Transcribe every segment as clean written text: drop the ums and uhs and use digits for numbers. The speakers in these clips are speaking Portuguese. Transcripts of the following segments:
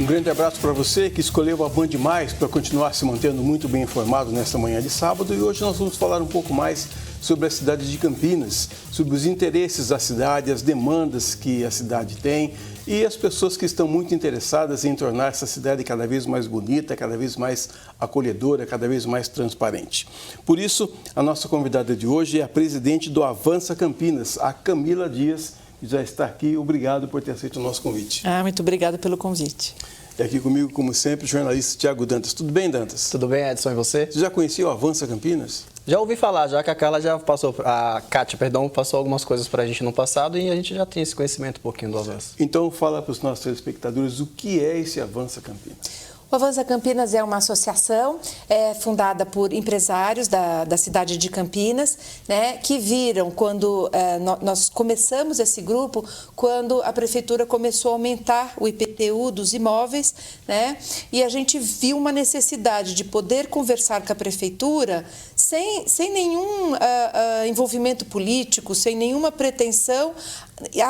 grande abraço para você que escolheu a Band Mais para continuar se mantendo muito bem informado nesta manhã de sábado. E hoje nós vamos falar um pouco mais sobre a cidade de Campinas, sobre os interesses da cidade, as demandas que a cidade tem e as pessoas que estão muito interessadas em tornar essa cidade cada vez mais bonita, cada vez mais acolhedora, cada vez mais transparente. Por isso, a nossa convidada de hoje é a presidente do Avança Campinas, a Camila Dias, que já está aqui. Obrigado por ter aceito o nosso convite. Muito obrigada pelo convite. E aqui comigo, como sempre, o jornalista Tiago Dantas. Tudo bem, Dantas? Tudo bem, Edson, e você? Você já conhecia o Avança Campinas? Já ouvi falar, já que a Kátia passou algumas coisas para a gente no passado e a gente já tem esse conhecimento um pouquinho do Avança. Então, fala para os nossos telespectadores o que é esse Avança Campinas. O Avança Campinas é uma associação fundada por empresários da cidade de Campinas, né, que viram quando nós começamos esse grupo, quando a prefeitura começou a aumentar o IPTU dos imóveis, né, e a gente viu uma necessidade de poder conversar com a prefeitura sem nenhum envolvimento político, sem nenhuma pretensão,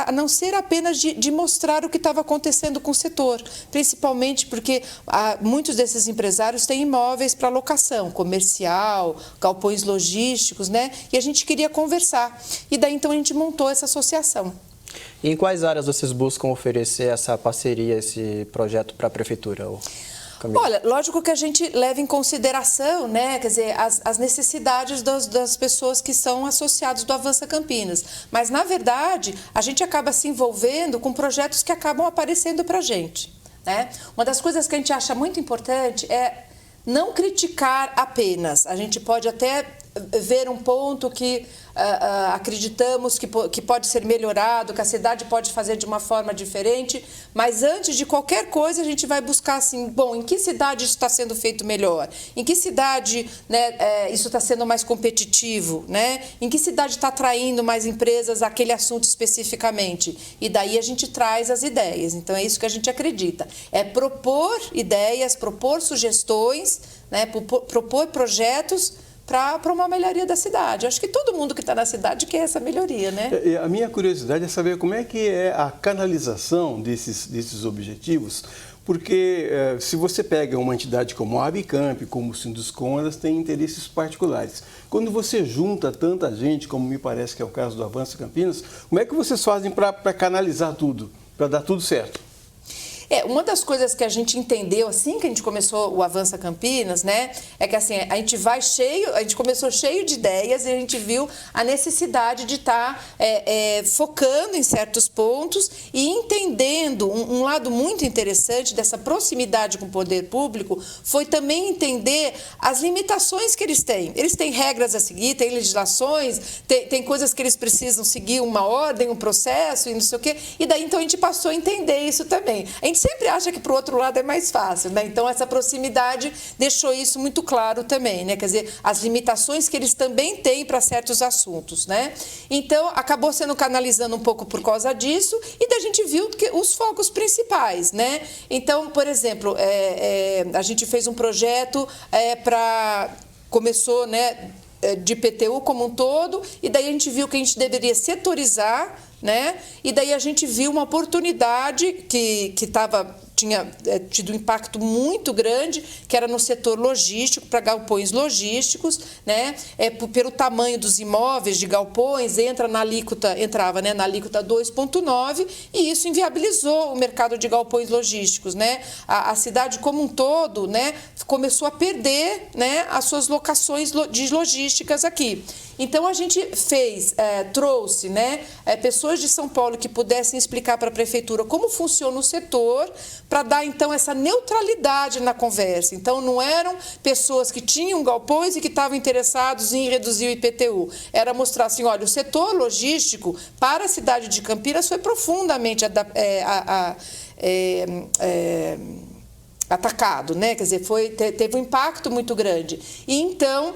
a não ser apenas de mostrar o que estava acontecendo com o setor, principalmente porque muitos desses empresários têm imóveis para locação, comercial, galpões logísticos, né? E a gente queria conversar. E daí, então, a gente montou essa associação. E em quais áreas vocês buscam oferecer essa parceria, esse projeto para a prefeitura? Camila? Olha, lógico que a gente leva em consideração, né, quer dizer, as necessidades das pessoas que são associados do Avança Campinas. Mas, na verdade, a gente acaba se envolvendo com projetos que acabam aparecendo para a gente, né? Uma das coisas que a gente acha muito importante é não criticar apenas. A gente pode até ver um ponto que acreditamos que pode ser melhorado, que a cidade pode fazer de uma forma diferente, mas antes de qualquer coisa a gente vai buscar assim, bom, em que cidade isso está sendo feito melhor? Em que cidade, né, isso está sendo mais competitivo? Né? Em que cidade está atraindo mais empresas àquele assunto especificamente? E daí a gente traz as ideias. Então é isso que a gente acredita. É propor ideias, propor sugestões, né, propor projetos para uma melhoria da cidade. Acho que todo mundo que está na cidade quer essa melhoria, né? A minha curiosidade é saber como é que é a canalização desses objetivos, porque se você pega uma entidade como a Abicamp, como o Sinduscom, elas têm interesses particulares. Quando você junta tanta gente, como me parece que é o caso do Avança Campinas, como é que vocês fazem para canalizar tudo, para dar tudo certo? Uma das coisas que a gente entendeu assim que a gente começou o Avança Campinas, né, é que assim, a gente começou cheio de ideias e a gente viu a necessidade de estar focando em certos pontos e entendendo um lado muito interessante dessa proximidade com o poder público foi também entender as limitações que eles têm. Eles têm regras a seguir, têm legislações, tem coisas que eles precisam seguir uma ordem, um processo e não sei o quê. E daí então a gente passou a entender isso também. A gente sempre acha que para o outro lado é mais fácil, né? Então essa proximidade deixou isso muito claro também, né? Quer dizer, as limitações que eles também têm para certos assuntos, né? Então acabou sendo canalizando um pouco por causa disso e daí a gente viu que os focos principais, né? Então, por exemplo, a gente fez um projeto começou, né, de IPTU como um todo, e daí a gente viu que a gente deveria setorizar, né? E daí a gente viu uma oportunidade que tinha tido um impacto muito grande, que era no setor logístico, para galpões logísticos, né? Pelo tamanho dos imóveis de galpões, entrava na alíquota 2,9, e isso inviabilizou o mercado de galpões logísticos, né? A cidade como um todo, né, começou a perder, né, as suas locações de logísticas aqui. Então a gente trouxe, né, pessoas de São Paulo que pudessem explicar para a prefeitura como funciona o setor, para dar então essa neutralidade na conversa. Então não eram pessoas que tinham galpões e que estavam interessados em reduzir o IPTU. Era mostrar assim, olha, o setor logístico para a cidade de Campinas foi profundamente atacado, né? Quer dizer, teve um impacto muito grande. E então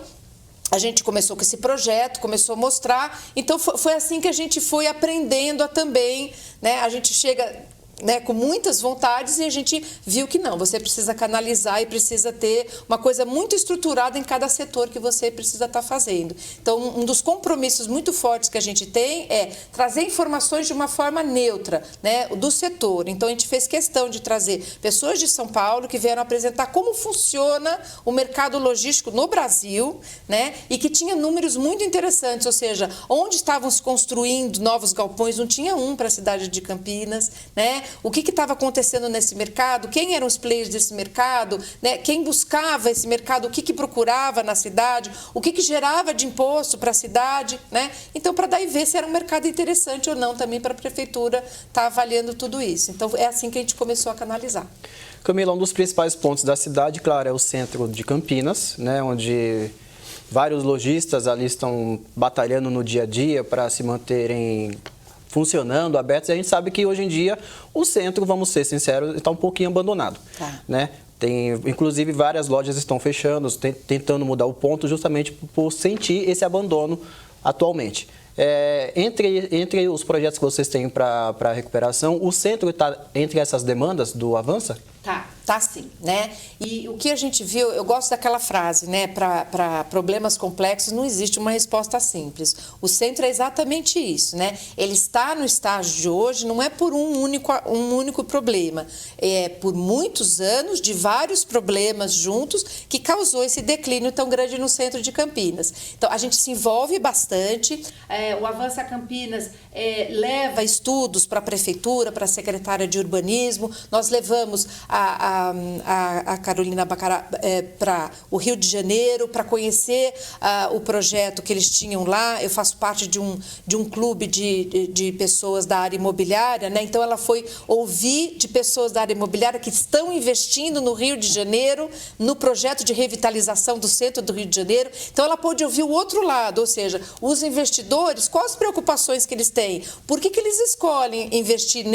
a gente começou com esse projeto, começou a mostrar. Então foi assim que a gente foi aprendendo a também, né? A gente chega né, com muitas vontades, e a gente viu que não, você precisa canalizar e precisa ter uma coisa muito estruturada em cada setor que você precisa estar fazendo. Então, um dos compromissos muito fortes que a gente tem é trazer informações de uma forma neutra, né, do setor. Então, a gente fez questão de trazer pessoas de São Paulo que vieram apresentar como funciona o mercado logístico no Brasil, né, e que tinha números muito interessantes, ou seja, onde estavam se construindo novos galpões, não tinha um para a cidade de Campinas, né? O que estava acontecendo nesse mercado, quem eram os players desse mercado, né? Quem buscava esse mercado, o que procurava na cidade, o que gerava de imposto para a cidade, né? Então, para daí ver se era um mercado interessante ou não também para a prefeitura estar avaliando tudo isso. Então, é assim que a gente começou a canalizar. Camila, um dos principais pontos da cidade, claro, é o centro de Campinas, né? Onde vários lojistas ali estão batalhando no dia a dia para se manterem funcionando, abertos, e a gente sabe que hoje em dia o centro, vamos ser sinceros, está um pouquinho abandonado, né? Tem, inclusive, várias lojas estão fechando, tentando mudar o ponto justamente por sentir esse abandono atualmente. Entre os projetos que vocês têm para a recuperação, o centro está entre essas demandas do Avança? Tá sim, né? E o que a gente viu, eu gosto daquela frase, né? Para problemas complexos não existe uma resposta simples. O centro é exatamente isso, né? Ele está no estágio de hoje, não é por um único problema, é por muitos anos de vários problemas juntos que causou esse declínio tão grande no centro de Campinas. Então, a gente se envolve bastante, o Avança Campinas leva estudos para a prefeitura, para a secretária de urbanismo, nós levamos a Carolina Bacará para o Rio de Janeiro para conhecer o projeto que eles tinham lá. Eu faço parte de um clube de pessoas da área imobiliária, né? Então ela foi ouvir de pessoas da área imobiliária que estão investindo no Rio de Janeiro, no projeto de revitalização do centro do Rio de Janeiro. Então ela pôde ouvir o outro lado, ou seja, os investidores, quais as preocupações que eles têm, por que eles escolhem investir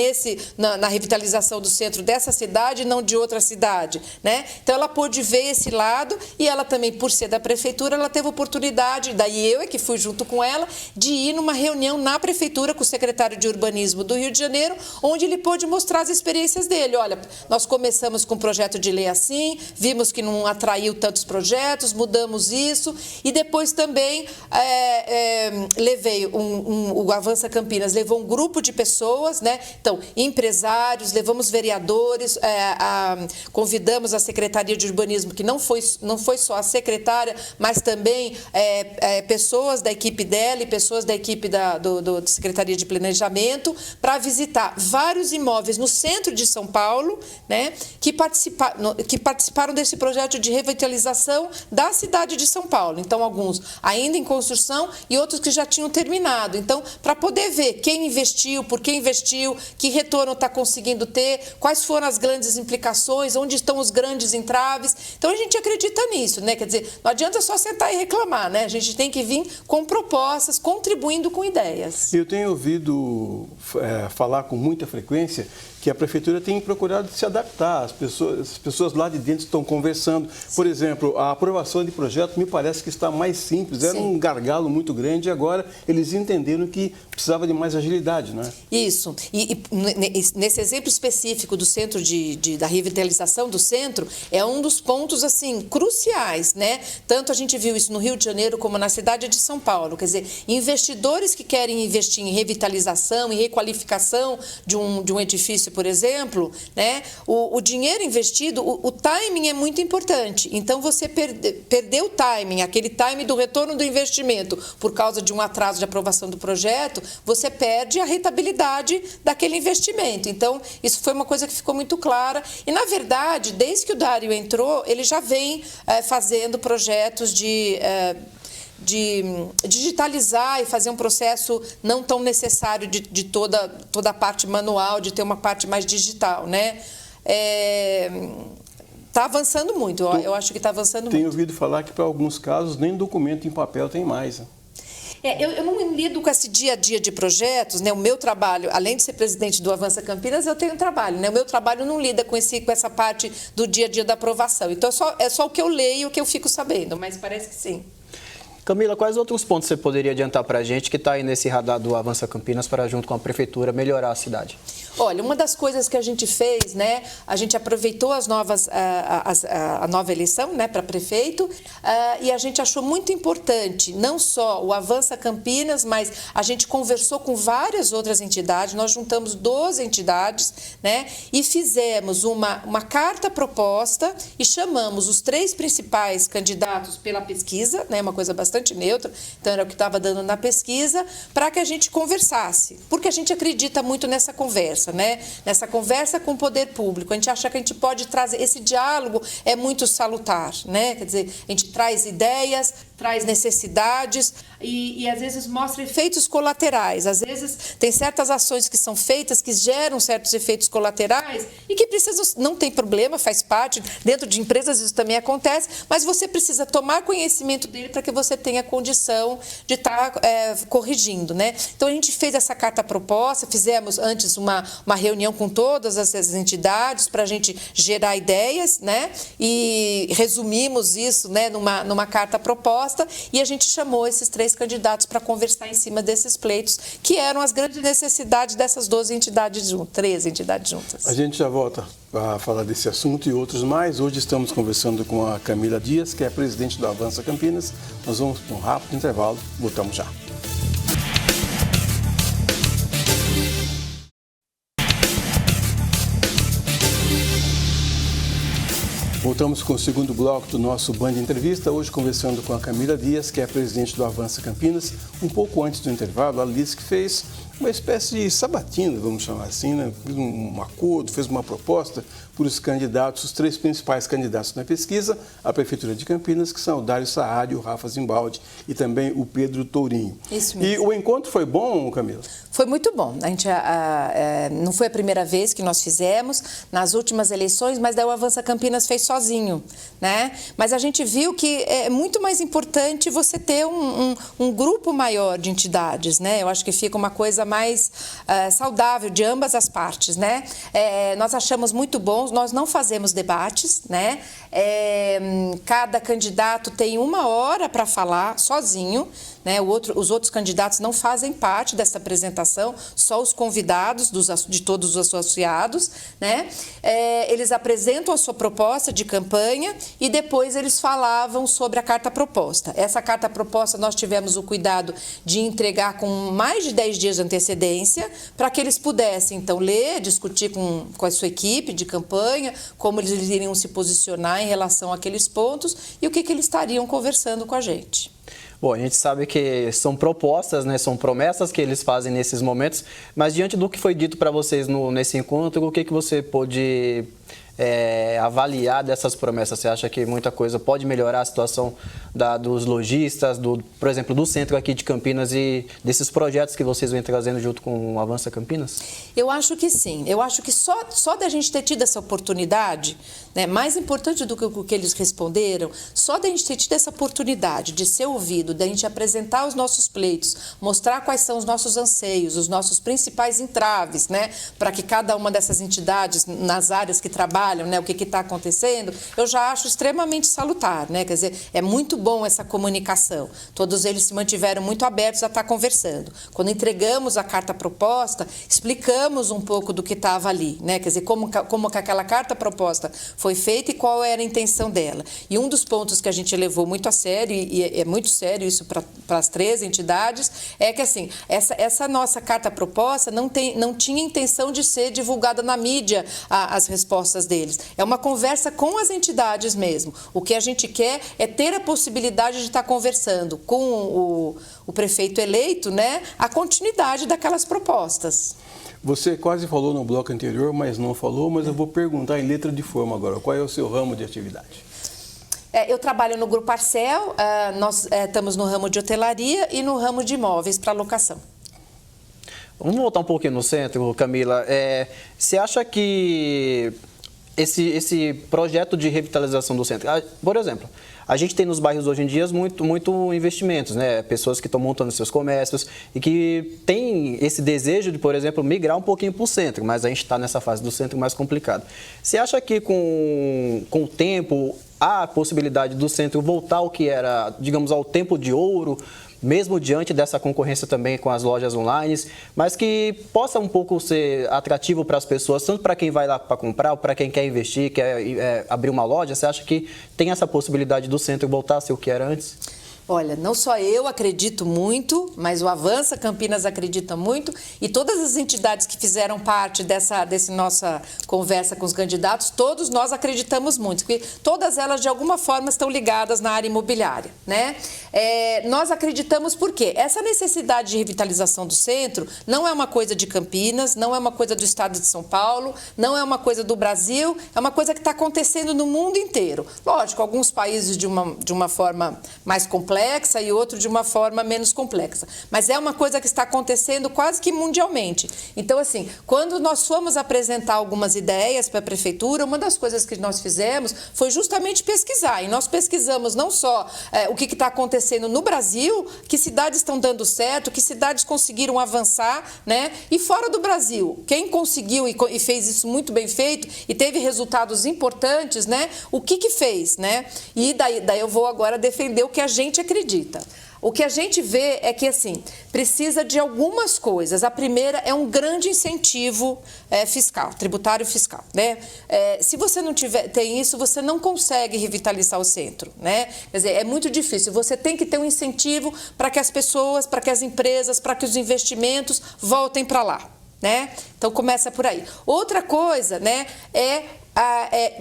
na revitalização do centro dessa cidade não de outra cidade, né? Então ela pôde ver esse lado e ela também, por ser da prefeitura, ela teve oportunidade, daí eu que fui junto com ela, de ir numa reunião na prefeitura com o secretário de urbanismo do Rio de Janeiro, onde ele pôde mostrar as experiências dele. Olha, nós começamos com um projeto de lei assim, vimos que não atraiu tantos projetos, mudamos isso e depois também levei o Avança Campinas levou um grupo de pessoas, né? Então, empresários, levamos vereadores, convidamos a Secretaria de Urbanismo, que não foi só a secretária, mas também pessoas da equipe dela e pessoas da equipe da Secretaria de Planejamento, para visitar vários imóveis no centro de São Paulo, né, que participaram desse projeto de revitalização da cidade de São Paulo. Então, alguns ainda em construção e outros que já tinham terminado. Então, para poder ver quem investiu, por que investiu, que retorno está conseguindo ter, quais foram as grandes implicações, onde estão os grandes entraves. Então, a gente acredita nisso, né? Quer dizer, não adianta só sentar e reclamar, né? A gente tem que vir com propostas, contribuindo com ideias. Eu tenho ouvido falar com muita frequência que a prefeitura tem procurado se adaptar, as pessoas lá de dentro estão conversando. Sim. Por exemplo, a aprovação de projeto me parece que está mais simples, era um gargalo muito grande e agora eles entenderam que precisava de mais agilidade, não é? Isso, e nesse exemplo específico do centro da revitalização do centro, é um dos pontos assim cruciais, né? Tanto a gente viu isso no Rio de Janeiro como na cidade de São Paulo, quer dizer, investidores que querem investir em revitalização e requalificação de um edifício, por exemplo, né? O dinheiro investido, o timing é muito importante. Então, você perdeu o timing, aquele timing do retorno do investimento por causa de um atraso de aprovação do projeto, você perde a rentabilidade daquele investimento. Então, isso foi uma coisa que ficou muito clara. E, na verdade, desde que o Dário entrou, ele já vem fazendo projetos de digitalizar e fazer um processo não tão necessário de toda a parte manual, de ter uma parte mais digital, né? Está avançando muito, eu acho que está avançando muito. Tenho ouvido falar que, para alguns casos, nem documento em papel tem mais. Eu não lido com esse dia a dia de projetos, né? O meu trabalho, além de ser presidente do Avança Campinas, eu tenho um trabalho, né? O meu trabalho não lida com essa parte do dia a dia da aprovação. Então, é só o que eu leio, o que eu fico sabendo, mas parece que sim. Camila, quais outros pontos você poderia adiantar para a gente que está aí nesse radar do Avança Campinas para, junto com a Prefeitura, melhorar a cidade? Olha, uma das coisas que a gente fez, né, a gente aproveitou a nova eleição, né, para prefeito, e a gente achou muito importante, não só o Avança Campinas, mas a gente conversou com várias outras entidades, nós juntamos 12 entidades, né, e fizemos uma carta proposta e chamamos os 3 principais candidatos pela pesquisa, né, uma coisa bastante neutra, então era o que estava dando na pesquisa, para que a gente conversasse, porque a gente acredita muito nessa conversa, né? Nessa conversa com o poder público. A gente acha que a gente pode trazer, esse diálogo é muito salutar, né? Quer dizer, a gente traz ideias, traz necessidades e às vezes mostra efeitos colaterais. Às vezes tem certas ações que são feitas que geram certos efeitos colaterais e que precisam, não tem problema, faz parte, dentro de empresas isso também acontece, mas você precisa tomar conhecimento dele para que você tenha condição de estar corrigindo, né? Então a gente fez essa carta proposta, fizemos antes uma reunião com todas essas entidades para a gente gerar ideias, né? E resumimos isso, né, numa carta proposta e a gente chamou esses 3 candidatos para conversar em cima desses pleitos, que eram as grandes necessidades dessas 12 entidades juntas, 13 entidades juntas. A gente já volta a falar desse assunto e outros mais. Hoje estamos conversando com a Camila Dias, que é presidente do Avança Campinas. Nós vamos para um rápido intervalo, voltamos já. Voltamos com o segundo bloco do nosso Band Entrevista, hoje conversando com a Camila Dias, que é presidente do Avança Campinas. Um pouco antes do intervalo, ela disse que fez uma espécie de sabatina, vamos chamar assim, né? Fez um acordo, fez uma proposta para os candidatos, os 3 principais candidatos na pesquisa, a Prefeitura de Campinas, que são o Dário Saad, o Rafa Zimbaldi e também o Pedro Tourinho. Isso mesmo. E o encontro foi bom, Camila? Foi muito bom. A gente não foi a primeira vez que nós fizemos nas últimas eleições, mas daí o Avança Campinas fez sozinho, né? Mas a gente viu que é muito mais importante você ter um grupo maior de entidades, né? Eu acho que fica uma coisa mais saudável de ambas as partes, né? Nós achamos muito bom. Nós não fazemos debates, né? Cada candidato tem 1 hora para falar sozinho, né? Os outros candidatos não fazem parte dessa apresentação, só os convidados de todos os associados, né? Eles apresentam a sua proposta de campanha e depois eles falavam sobre a carta proposta. Essa carta proposta nós tivemos o cuidado de entregar com mais de 10 dias de antecedência para que eles pudessem, então, ler, discutir com a sua equipe de campanha, como eles iriam se posicionar em relação àqueles pontos e o que eles estariam conversando com a gente. Bom, a gente sabe que são propostas, né, são promessas que eles fazem nesses momentos, mas diante do que foi dito para vocês nesse encontro, o que você pôde avaliar dessas promessas? Você acha que muita coisa pode melhorar a situação dos lojistas, por exemplo, do centro aqui de Campinas e desses projetos que vocês vêm trazendo junto com o Avança Campinas? Eu acho que sim. Eu acho que só da gente ter tido essa oportunidade, né, mais importante do que o que eles responderam, só da gente ter tido essa oportunidade de ser ouvido, da gente apresentar os nossos pleitos, mostrar quais são os nossos anseios, os nossos principais entraves, né, para que cada uma dessas entidades, nas áreas que trabalham, né, o que está acontecendo, eu já acho extremamente salutar, né? Quer dizer, é muito bom essa comunicação. Todos eles se mantiveram muito abertos a estar conversando. Quando entregamos a carta proposta, explicamos um pouco do que estava ali, né? Quer dizer, como que aquela carta proposta foi feita e qual era a intenção dela. E um dos pontos que a gente levou muito a sério, e é muito sério isso para as 13 entidades, é que assim, essa nossa carta proposta não tinha intenção de ser divulgada na mídia as respostas deles. É uma conversa com as entidades mesmo. O que a gente quer é ter a possibilidade de estar conversando com o prefeito eleito, né, a continuidade daquelas propostas. Você quase falou no bloco anterior, mas não falou, mas eu vou perguntar em letra de forma agora. Qual é o seu ramo de atividade? Eu trabalho no Grupo Arcel, nós estamos no ramo de hotelaria e no ramo de imóveis para locação. Vamos voltar um pouquinho no centro, Camila. Você acha que esse projeto de revitalização do centro, por exemplo, a gente tem nos bairros hoje em dia muito investimentos, né? Pessoas que estão montando seus comércios e que têm esse desejo de, por exemplo, migrar um pouquinho para o centro, mas a gente está nessa fase do centro mais complicado. Você acha que com o tempo há a possibilidade do centro voltar ao que era, digamos, ao tempo de ouro, mesmo diante dessa concorrência também com as lojas online, mas que possa um pouco ser atrativo para as pessoas, tanto para quem vai lá para comprar, ou para quem quer investir, quer abrir uma loja. Você acha que tem essa possibilidade do centro voltar a ser o que era antes? Olha, não só eu acredito muito, mas o Avança Campinas acredita muito e todas as entidades que fizeram parte dessa nossa conversa com os candidatos, todos nós acreditamos muito, porque todas elas de alguma forma estão ligadas na área imobiliária, né? Nós acreditamos porque essa necessidade de revitalização do centro não é uma coisa de Campinas, não é uma coisa do estado de São Paulo, não é uma coisa do Brasil, é uma coisa que está acontecendo no mundo inteiro. Lógico, alguns países de uma forma mais complexa e outro de uma forma menos complexa. Mas é uma coisa que está acontecendo quase que mundialmente. Então, assim, quando nós fomos apresentar algumas ideias para a prefeitura, uma das coisas que nós fizemos foi justamente pesquisar. E nós pesquisamos não só o que está acontecendo no Brasil, que cidades estão dando certo, que cidades conseguiram avançar, né? E fora do Brasil, quem conseguiu e fez isso muito bem feito e teve resultados importantes, né? O que fez, né? E daí eu vou agora defender o que a gente acredita. O que a gente vê é que, assim, precisa de algumas coisas. A primeira é um grande incentivo fiscal, tributário fiscal, né? Se você não tem isso, você não consegue revitalizar o centro, né? Quer dizer, é muito difícil. Você tem que ter um incentivo para que as pessoas, para que as empresas, para que os investimentos voltem para lá, né? Então, começa por aí. Outra coisa, né, é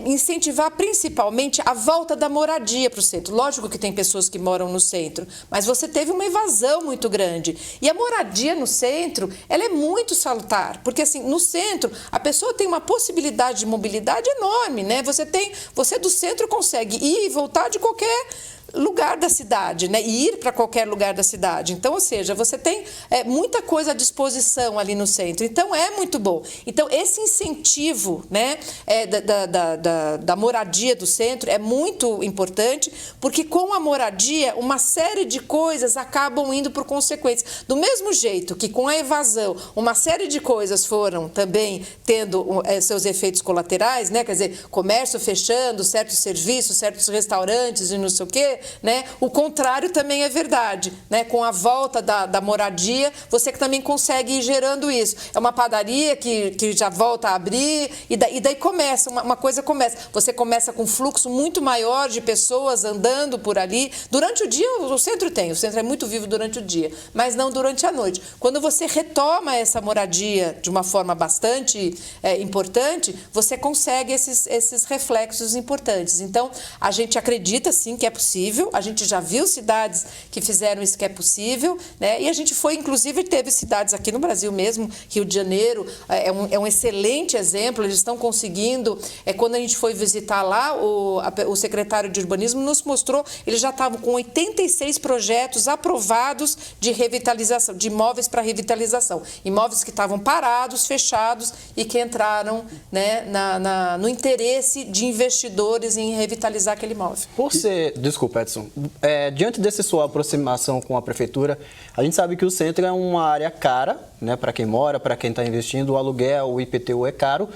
incentivar principalmente a volta da moradia para o centro. Lógico que tem pessoas que moram no centro, mas você teve uma evasão muito grande. E a moradia no centro, ela é muito salutar, porque assim, no centro, a pessoa tem uma possibilidade de mobilidade enorme, né? Você do centro consegue ir e voltar de qualquer lugar da cidade, né? E ir para qualquer lugar da cidade. Então, ou seja, você tem muita coisa à disposição ali no centro. Então, é muito bom. Então, esse incentivo, né, da moradia do centro é muito importante, porque com a moradia, uma série de coisas acabam indo por consequência. Do mesmo jeito que com a evasão, uma série de coisas foram também tendo seus efeitos colaterais, né? Quer dizer, comércio fechando, certos serviços, certos restaurantes e não sei o quê, né? O contrário também é verdade, né? Com a volta da moradia, você que também consegue ir gerando isso. É uma padaria que já volta a abrir e daí começa, uma coisa começa. Você começa com um fluxo muito maior de pessoas andando por ali. Durante o dia, o centro é muito vivo durante o dia, mas não durante a noite. Quando você retoma essa moradia de uma forma bastante importante, você consegue esses reflexos importantes. Então, a gente acredita sim que é possível. A gente já viu cidades que fizeram isso que é possível, né? E a gente inclusive teve cidades aqui no Brasil mesmo, Rio de Janeiro é um excelente exemplo, eles estão conseguindo, quando a gente foi visitar lá, o secretário de urbanismo nos mostrou, eles já estavam com 86 projetos aprovados de revitalização, de imóveis para revitalização, imóveis que estavam parados, fechados e que entraram, né, no interesse de investidores em revitalizar aquele imóvel. Desculpa, Edson, diante dessa sua aproximação com a prefeitura, a gente sabe que o centro é uma área cara, né, para quem mora, para quem está investindo, o aluguel, o IPTU é caro.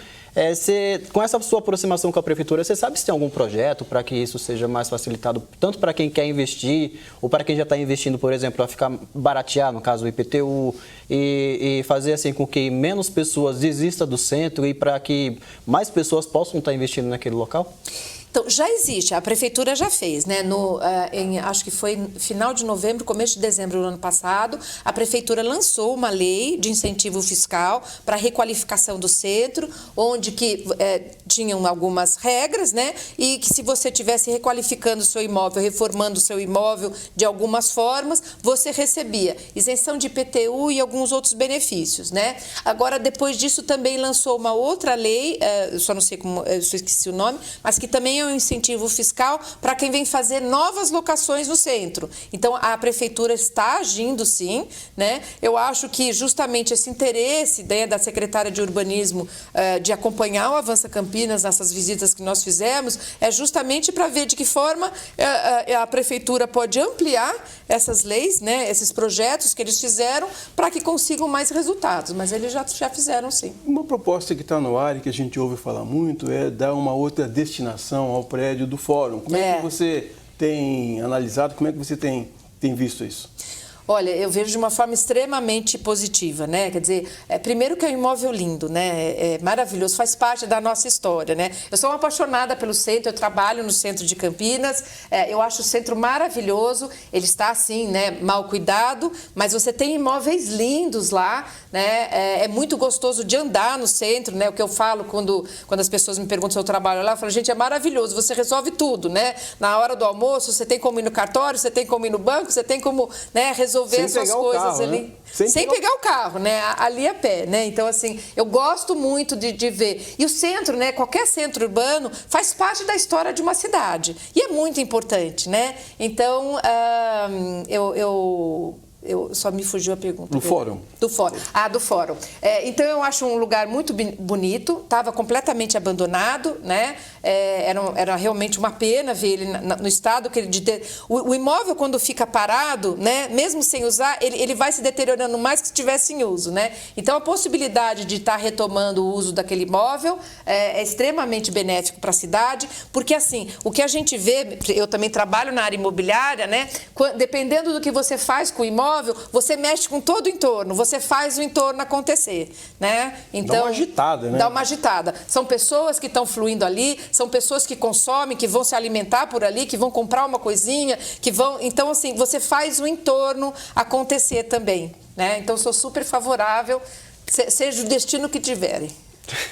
Com essa sua aproximação com a prefeitura, você sabe se tem algum projeto para que isso seja mais facilitado, tanto para quem quer investir ou para quem já está investindo, por exemplo, a ficar baratear, no caso, o IPTU, e fazer assim com que menos pessoas desistam do centro e para que mais pessoas possam estar investindo naquele local? Então, já existe, a prefeitura já fez, né? Acho que foi final de novembro, começo de dezembro do ano passado, a prefeitura lançou uma lei de incentivo fiscal para requalificação do centro, onde tinham algumas regras, né? E que se você estivesse requalificando o seu imóvel, reformando o seu imóvel de algumas formas, você recebia isenção de IPTU e alguns outros benefícios, né? Agora, depois disso, também lançou uma outra lei, só não sei como, eu esqueci o nome, mas que também é um incentivo fiscal para quem vem fazer novas locações no centro. Então, a prefeitura está agindo, sim, né? Eu acho que justamente esse interesse, né, da secretária de urbanismo de acompanhar o Avança Campinas nessas visitas que nós fizemos, é justamente para ver de que forma a prefeitura pode ampliar essas leis, né, esses projetos que eles fizeram para que consigam mais resultados, mas eles já fizeram, sim. Uma proposta que está no ar e que a gente ouve falar muito é dar uma outra destinação relação ao prédio do Fórum. Como é que você tem analisado, como é que você tem visto isso? Olha, eu vejo de uma forma extremamente positiva, né? Quer dizer, primeiro que é um imóvel lindo, né? É maravilhoso, faz parte da nossa história, né? Eu sou uma apaixonada pelo centro, eu trabalho no centro de Campinas, eu acho o centro maravilhoso, ele está assim, né? Mal cuidado, mas você tem imóveis lindos lá, né? É muito gostoso de andar no centro, né? O que eu falo quando as pessoas me perguntam se eu trabalho lá, eu falo, gente, é maravilhoso, você resolve tudo, né? Na hora do almoço, você tem como ir no cartório, você tem como ir no banco, você tem como, né, resolver essas coisas carro, ali. né? Sem pegar o carro, né? Ali a pé, né? Então, assim, eu gosto muito de ver. E o centro, né? Qualquer centro urbano faz parte da história de uma cidade. E é muito importante, né? Então, eu só me fugiu a pergunta. Do Fórum. Do Fórum. Do Fórum. Então, eu acho um lugar muito bonito, estava completamente abandonado, né? Era realmente uma pena ver ele no estado que ele de ter... O imóvel, quando fica parado, né? Mesmo sem usar, ele vai se deteriorando mais que se estivesse em uso, né? Então, a possibilidade de estar retomando o uso daquele imóvel é extremamente benéfico para a cidade, porque, assim, o que a gente vê, eu também trabalho na área imobiliária, né? Dependendo do que você faz com o imóvel, você mexe com todo o entorno, você faz o entorno acontecer, né? Então, dá uma agitada, né? Dá uma agitada. São pessoas que estão fluindo ali, são pessoas que consomem, que vão se alimentar por ali, que vão comprar uma coisinha, que vão... Então, assim, você faz o entorno acontecer também, né? Então, sou super favorável, seja o destino que tiverem.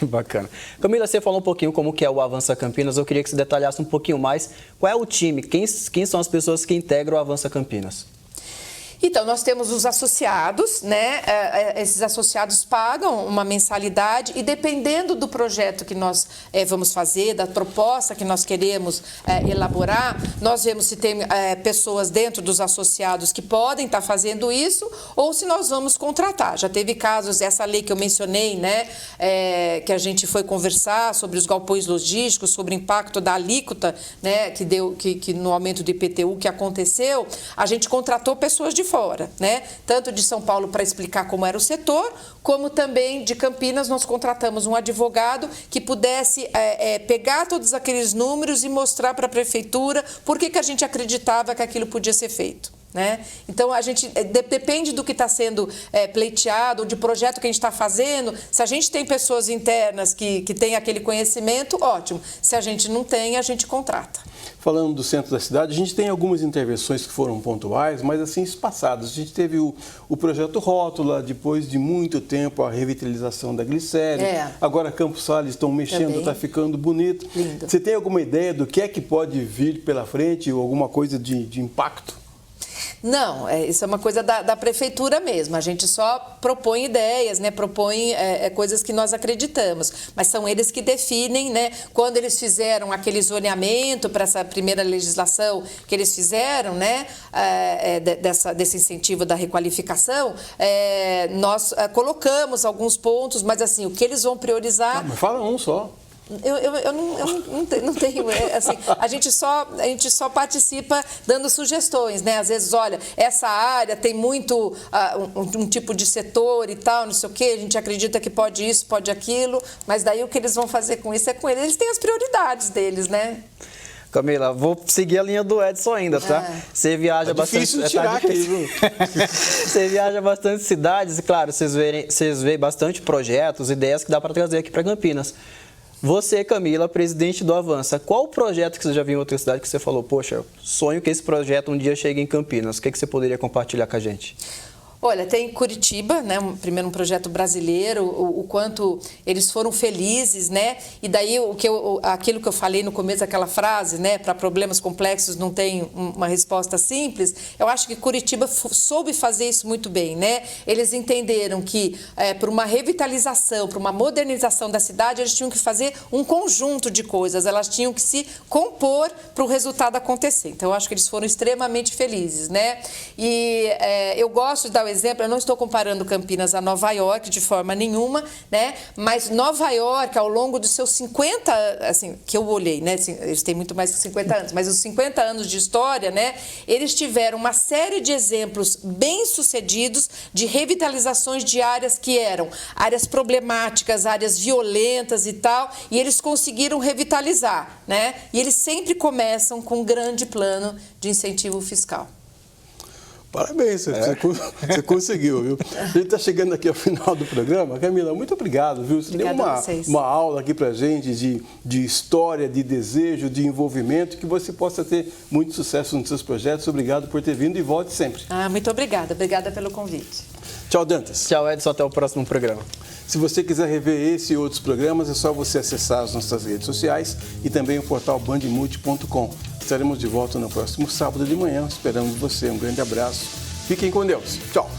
Bacana. Camila, você falou um pouquinho como que é o Avança Campinas, eu queria que você detalhasse um pouquinho mais. Qual é o time? Quem são as pessoas que integram o Avança Campinas? Então, nós temos os associados, né? Esses associados pagam uma mensalidade e dependendo do projeto que nós vamos fazer, da proposta que nós queremos elaborar, nós vemos se tem pessoas dentro dos associados que podem estar fazendo isso ou se nós vamos contratar. Já teve casos, essa lei que eu mencionei, né? Que a gente foi conversar sobre os galpões logísticos, sobre o impacto da alíquota, né? Que no aumento do IPTU que aconteceu, a gente contratou pessoas de fora, né? Tanto de São Paulo para explicar como era o setor, como também de Campinas nós contratamos um advogado que pudesse pegar todos aqueles números e mostrar para a prefeitura por que a gente acreditava que aquilo podia ser feito, né? Então, a gente depende do que está sendo pleiteado, de projeto que a gente está fazendo. Se a gente tem pessoas internas que têm aquele conhecimento, ótimo. Se a gente não tem, a gente contrata. Falando do centro da cidade, a gente tem algumas intervenções que foram pontuais, mas assim espaçadas. A gente teve o projeto Rótula, depois de muito tempo a revitalização da Glicéria. Agora Campos Sales estão mexendo, está ficando bonito. Lindo. Você tem alguma ideia do que é que pode vir pela frente ou alguma coisa de impacto? Não, isso é uma coisa da prefeitura mesmo. A gente só propõe ideias, né? Propõe coisas que nós acreditamos. Mas são eles que definem, né? Quando eles fizeram aquele zoneamento para essa primeira legislação que eles fizeram, né? Desse incentivo da requalificação, nós colocamos alguns pontos, mas assim, o que eles vão priorizar... Mas fala um só. Eu não tenho, assim, a gente só participa dando sugestões, né? Às vezes, olha, essa área tem muito um tipo de setor e tal, não sei o quê, a gente acredita que pode isso, pode aquilo, mas daí o que eles vão fazer com isso é com eles. Eles têm as prioridades deles, né? Camila, vou seguir a linha do Edson ainda, tá? Você viaja bastante... Você viaja bastante cidades e, claro, vocês veem bastante projetos, ideias que dá para trazer aqui para Campinas. Você, Camila, presidente do Avança, qual o projeto que você já viu em outra cidade que você falou, poxa, sonho que esse projeto um dia chegue em Campinas? O que você poderia compartilhar com a gente? Olha, tem Curitiba, né, primeiro um projeto brasileiro, o quanto eles foram felizes, né? E daí aquilo que eu falei no começo daquela frase, né, para problemas complexos não tem uma resposta simples. Eu acho que Curitiba soube fazer isso muito bem, né? Eles entenderam que para uma revitalização, para uma modernização da cidade, eles tinham que fazer um conjunto de coisas, elas tinham que se compor para o resultado acontecer. Então, eu acho que eles foram extremamente felizes, né? E eu gosto o exemplo, eu não estou comparando Campinas a Nova York de forma nenhuma, né? Mas Nova York, ao longo dos seus 50, assim, que eu olhei, né? Assim, eles têm muito mais que 50 anos, mas os 50 anos de história, né? Eles tiveram uma série de exemplos bem-sucedidos de revitalizações de áreas que eram áreas problemáticas, áreas violentas e tal, e eles conseguiram revitalizar, né? E eles sempre começam com um grande plano de incentivo fiscal. Parabéns, você conseguiu, viu? A gente está chegando aqui ao final do programa. Camila, muito obrigado, viu? Você deu uma aula aqui para a gente de história, de desejo, de envolvimento, que você possa ter muito sucesso nos seus projetos. Obrigado por ter vindo e volte sempre. Muito obrigada. Obrigada pelo convite. Tchau, Dantas. Tchau, Edson. Até o próximo programa. Se você quiser rever esse e outros programas, é só você acessar as nossas redes sociais e também o portal bandmulti.com. Estaremos de volta no próximo sábado de manhã. Esperamos você. Um grande abraço. Fiquem com Deus. Tchau.